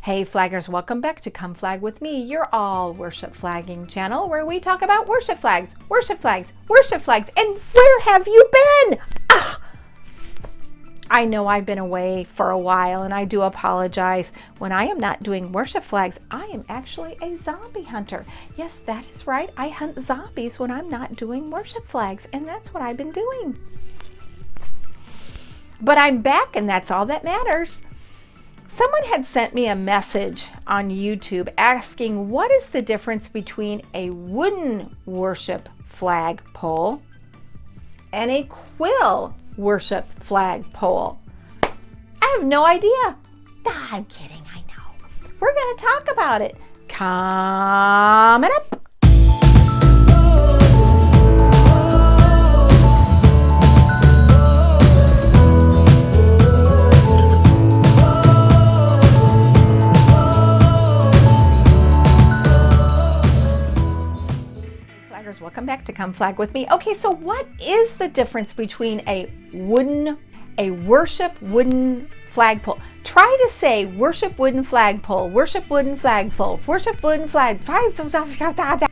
Hey flaggers, welcome back to Come Flag With Me, your all worship flagging channel where we talk about worship flags, worship flags, worship flags. And where have you been? I know I've been away for a while and I do apologize. When I am not doing worship flags, I am actually a zombie hunter. Yes, that is right. I hunt zombies when I'm not doing worship flags, and that's what I've been doing. But I'm back, and that's all that matters. Someone had sent me a message on YouTube asking what is the difference between a wooden worship flag pole and a quill worship flag pole. I have no idea. Nah, I'm kidding, I know. We're going to talk about it. Coming up. Welcome back to Come Flag With Me. Okay, so what is the difference between a worship wooden flagpole? Try to say worship wooden flagpole, worship wooden flagpole, worship wooden flag.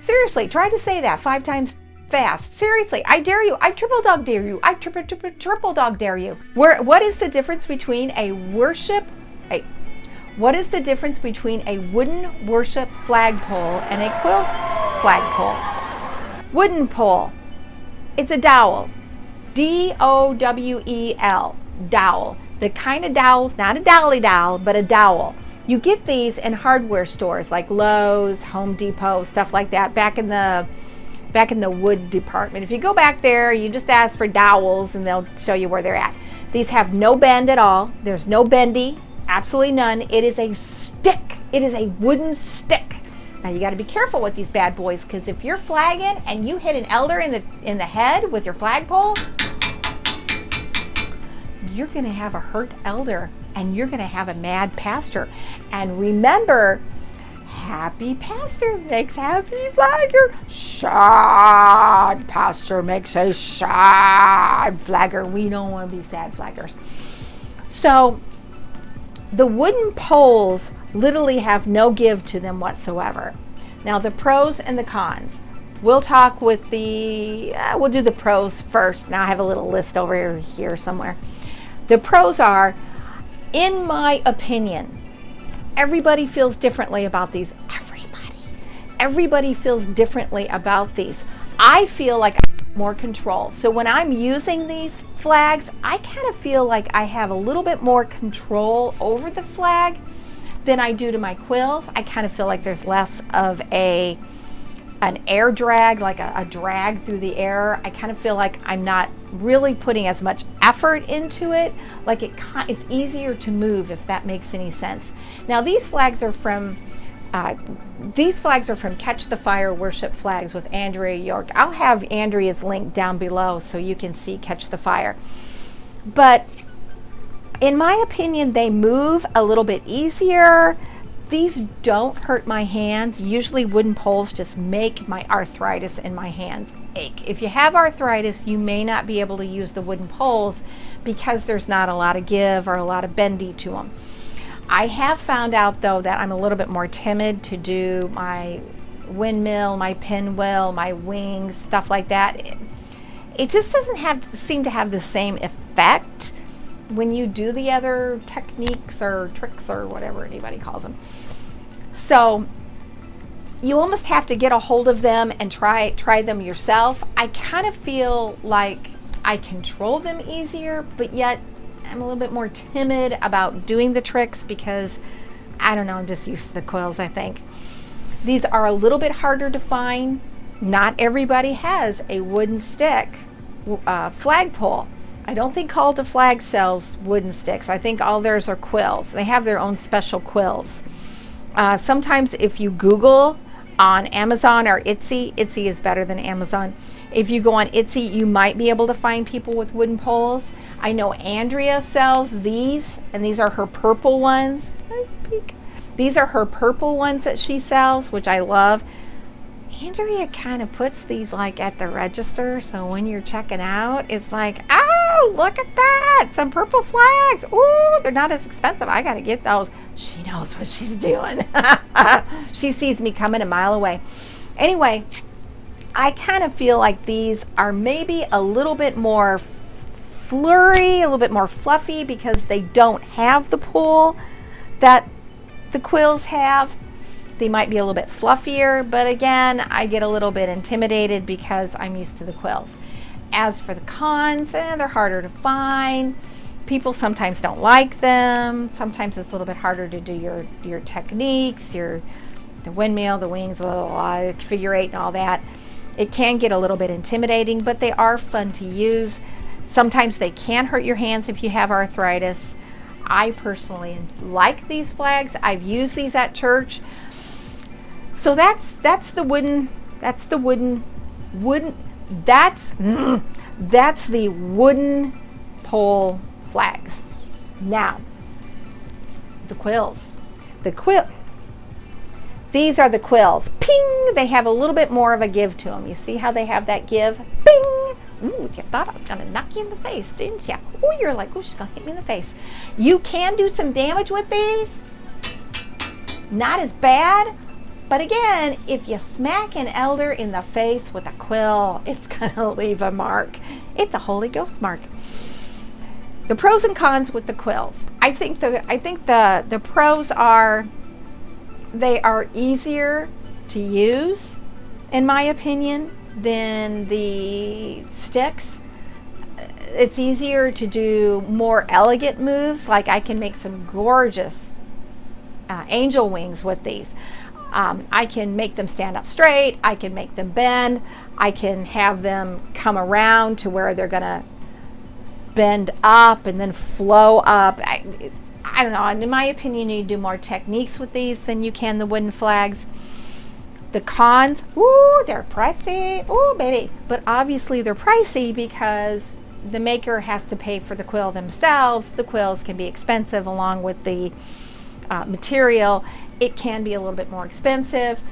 Seriously, try to say that 5 times fast. Seriously, I dare you. I triple dog dare you. I triple dog dare you. What is the difference between what is the difference between a wooden worship flagpole and a quill flagpole? Wooden pole. It's a dowel. D-O-W-E-L. Dowel. The kind of dowel, not a dolly dowel, but a dowel. You get these in hardware stores like Lowe's, Home Depot, stuff like that, back in the wood department. If you go back there, you just ask for dowels and they'll show you where they're at. These have no bend at all. There's no bendy, absolutely none. It is a stick. It is a wooden stick. Now you got to be careful with these bad boys, because if you're flagging and you hit an elder in the head with your flagpole, you're going to have a hurt elder and you're going to have a mad pastor. And remember, happy pastor makes happy flagger. Sad pastor makes a sad flagger. We don't want to be sad flaggers. So the wooden poles literally have no give to them whatsoever. Now the pros and the cons. We'll talk with we'll do the pros first. Now I have a little list over here somewhere. The pros are, in my opinion, everybody feels differently about these. Everybody feels differently about these. I feel like I have more control. So when I'm using these flags, I kind of feel like I have a little bit more control over the flag than I do to my quills. I kind of feel like there's less of an air drag, like a drag through the air. I kind of feel like I'm not really putting as much effort into it. Like it's easier to move, if that makes any sense. Now these flags are from Catch the Fire Worship Flags with Andrea York. I'll have Andrea's link down below so you can see Catch the Fire. But in my opinion, they move a little bit easier. These don't hurt my hands. Usually wooden poles just make my arthritis in my hands ache. If you have arthritis, you may not be able to use the wooden poles because there's not a lot of give or a lot of bendy to them. I have found out though that I'm a little bit more timid to do my windmill, my pinwheel, my wings, stuff like that. It just doesn't seem to have the same effect when you do the other techniques or tricks or whatever anybody calls them. So you almost have to get a hold of them and try them yourself. I kind of feel like I control them easier, but yet I'm a little bit more timid about doing the tricks because, I don't know, I'm just used to the quills, I think. These are a little bit harder to find. Not everybody has a wooden stick flagpole. I don't think Call to Flag sells wooden sticks. I think all theirs are quills. They have their own special quills. Sometimes if you Google on Amazon or Etsy is better than Amazon. If you go on Etsy, you might be able to find people with wooden poles. I know Andrea sells these, and these are her purple ones. These are her purple ones that she sells, which I love. Andrea kind of puts these like at the register, so when you're checking out, it's like, oh, Ooh, look at that. Some purple flags. Ooh, they're not as expensive. I got to get those. She knows what she's doing. She sees me coming a mile away. Anyway, I kind of feel like these are maybe a little bit more flurry, a little bit more fluffy because they don't have the pull that the quills have. They might be a little bit fluffier, but again, I get a little bit intimidated because I'm used to the quills. As for the cons, they're harder to find. People sometimes don't like them. Sometimes it's a little bit harder to do your techniques, the windmill, the wings, blah, blah, blah, figure eight and all that. It can get a little bit intimidating, but they are fun to use. Sometimes they can hurt your hands if you have arthritis. I personally like these flags. I've used these at church. So that's the wooden pole flags. Now, the quills. These are the quills. Ping! They have a little bit more of a give to them. You see how they have that give? Ping! Ooh, you thought I was going to knock you in the face, didn't you? Ooh, you're like, ooh, she's going to hit me in the face. You can do some damage with these. Not as bad. But again, if you smack an elder in the face with a quill, it's going to leave a mark. It's a Holy Ghost mark. The pros and cons with the quills. I think the pros are they are easier to use, in my opinion, than the sticks. It's easier to do more elegant moves. Like I can make some gorgeous angel wings with these. I can make them stand up straight. I can make them bend. I can have them come around to where they're going to bend up and then flow up. I don't know. And in my opinion, you do more techniques with these than you can the wooden flags. The cons, ooh, they're pricey. Ooh, baby. But obviously they're pricey because the maker has to pay for the quill themselves. The quills can be expensive along with the material. It can be a little bit more expensive.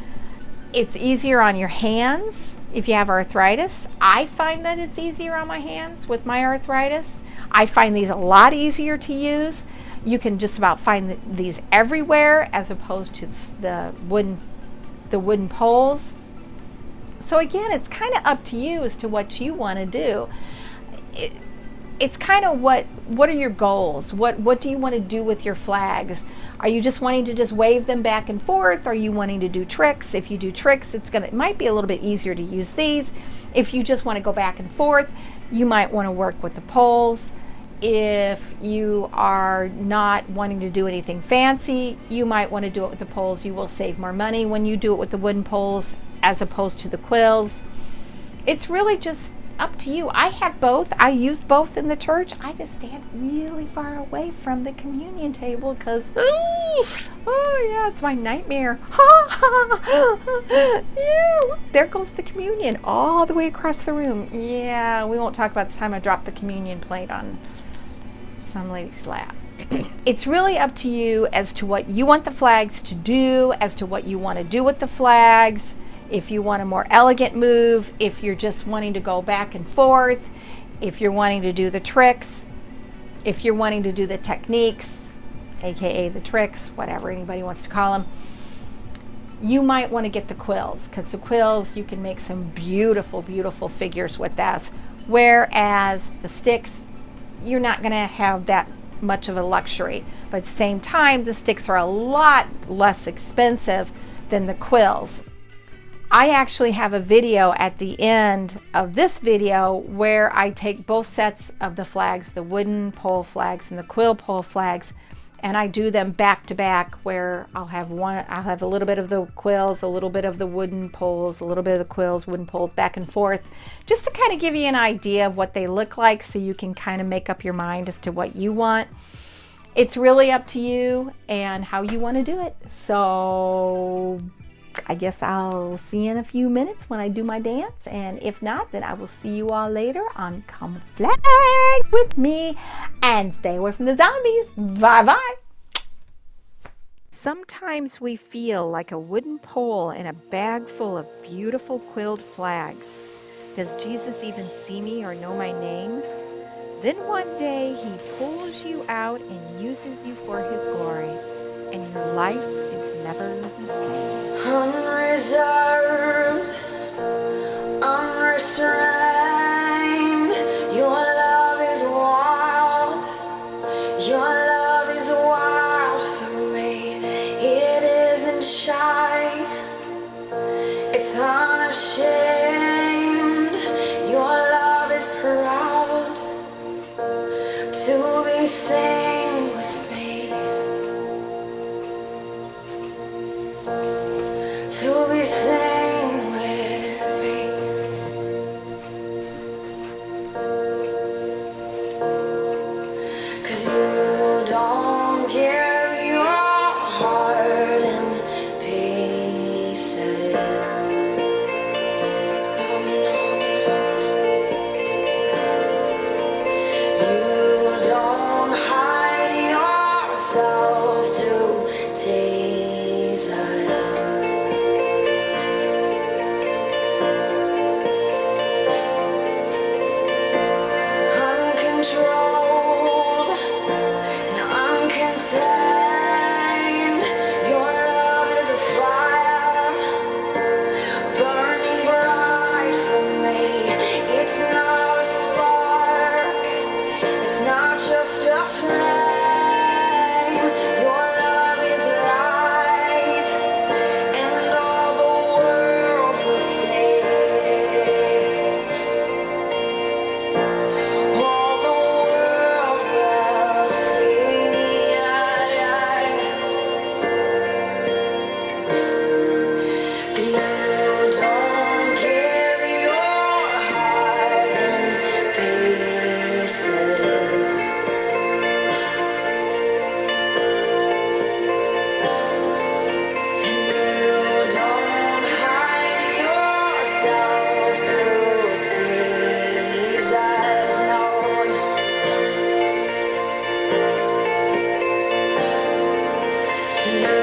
It's easier on your hands if you have arthritis. I find that it's easier on my hands with my arthritis. I find these a lot easier to use. You can just about find these everywhere as opposed to the wooden poles. So again, it's kind of up to you as to what you want to do. It's kind of what are your goals? What do you want to do with your flags? Are you just wanting to just wave them back and forth? Are you wanting to do tricks? If you do tricks, it might be a little bit easier to use these. If you just want to go back and forth, you might want to work with the poles. If you are not wanting to do anything fancy, you might want to do it with the poles. You will save more money when you do it with the wooden poles as opposed to the quills. It's really just up to you. I have both. I used both in the church. I just stand really far away from the communion table because, oh yeah, it's my nightmare. Yeah, look, there goes the communion all the way across the room. Yeah, we won't talk about the time I dropped the communion plate on some lady's lap. It's really up to you as to what you want the flags to do, as to what you want to do with the flags. If you want a more elegant move, if you're just wanting to go back and forth, if you're wanting to do the tricks, if you're wanting to do the techniques, aka the tricks, whatever anybody wants to call them, you might want to get the quills, because the quills, you can make some beautiful, beautiful figures with that. Whereas the sticks, you're not going to have that much of a luxury. But at the same time, the sticks are a lot less expensive than the quills. I actually have a video at the end of this video where I take both sets of the flags, the wooden pole flags and the quill pole flags, and I do them back to back where I'll have a little bit of the quills, a little bit of the wooden poles, a little bit of the quills, wooden poles, back and forth, just to kind of give you an idea of what they look like so you can kind of make up your mind as to what you want. It's really up to you and how you want to do it. So I guess I'll see you in a few minutes when I do my dance, and if not, then I will see you all later on Come Flag with me, and stay away from the zombies. Bye bye. Sometimes we feel like a wooden pole in a bag full of beautiful quilled flags. Does Jesus even see me or know my name? Then one day he pulls you out and uses you for his glory, and your life is never the same. Unreserved, unrestrained, your love is wild. Your love is wild for me. It isn't shy, it's unashamed. Your love is proud to be seen with me, to be seen with me. 'Cause you don't give your heart in pieces. No, no. You don't hide yourself to tease us. Uncontrolled and uncontained, your love is a fire burning bright for me. It's not a spark, it's not just a flame. Your love is light, and all the world will see. All the world will see. 'Cause you don't give your heart in pieces. You don't hide yourself through tears, no. You